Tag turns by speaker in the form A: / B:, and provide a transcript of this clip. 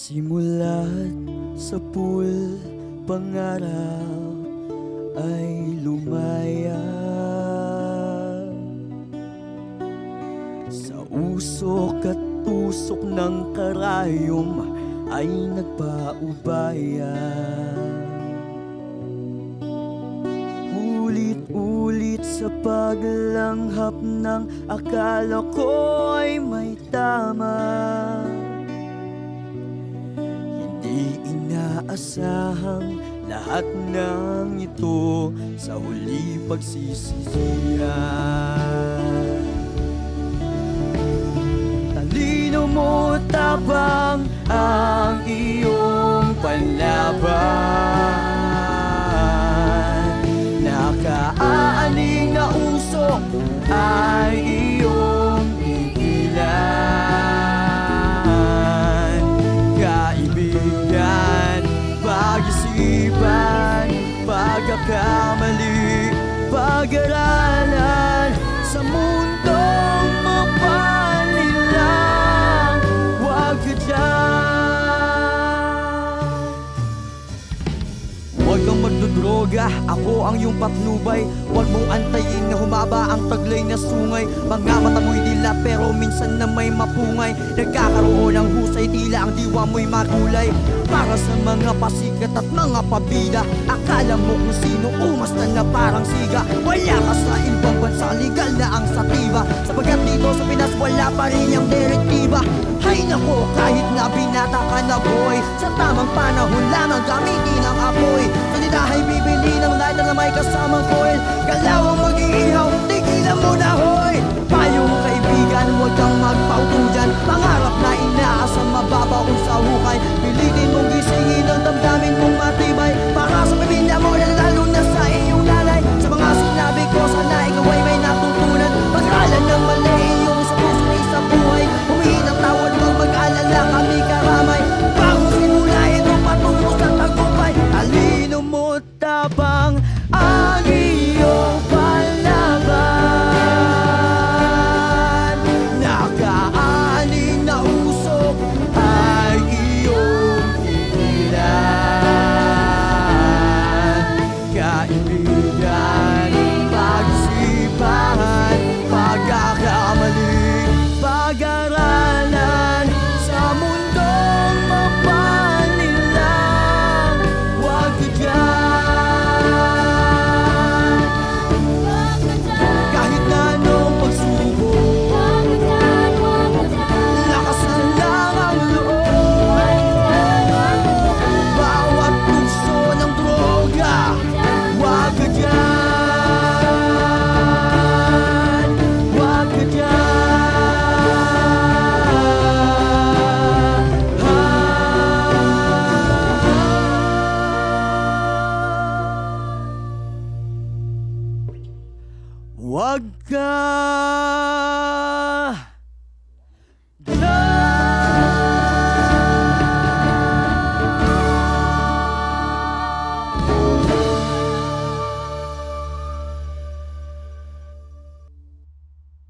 A: Simula't sa pool, pangarap ay lumaya. Sa usok at tusok ng karayom ay nagpaubaya. Ulit-ulit sa paglanghap ng akala ko ay may tama. Hindi inaasahang lahat ng ito sa huli pagsisisihan. Talino mo tabang ang iyong panlaban. Nakaaning na usok ay iyong pigilan. Kaibigan, pag-isipan, pagkakamali, pag-aralan sa mundong mapanilang. Huwag ka dyan. Huwag kang magdodroga, ako ang iyong patnubay. Huwag mong antayin na humaba ang taglay na sungay. Mga mata mo'y dila pero minsan na may mapungay. Nagkakaroon ng husay, tila ang diwa mo'y makulay. Para sa mga pasikat at mga pabida, akala mo kung sino umastan na parang siga. Wala ka sa ibang bansa, legal na ang sativa. Sapagat dito sa Pinas wala pa rin yung direktiba. Hay nako, kahit na binata ka na boy, sa tamang panahon lamang gamitin ang apoy. Sa dinahay bibili ng lighter na may kasamang foil. Galawang mag-iihaw, tigilan mo na hoy. Payong kaibigan, huwag kang magpauto dyan. Pangarap na inaasang mababaon sa hukay. Pilitin mong gisingin ang damdamin mong matibay. Para sa pamilya mo na lalo na sa iyong nanay. Sa mga sinabi ko, sana ikaw ay may natutunan. Pag-aralan ng mali iyong sa puso sa buhay. Humihin ang tawad, huwag mag-alala, kami karamay. Bagong simula ito patungo sa tagumpay. Talino mo tabang ang iyong panlaban. Nakaaning na usok ay iyong pigilan. Kaibigan, pag-isipan, pagkakamali, pag-aralan sa mundong mapanilang. Huwag ka dyan. Kahit na anong pagsubok, lakasan lang ang loob. Bawat tukso ng droga, huwag ka dyan. Huwag ka dyan. Huwag ka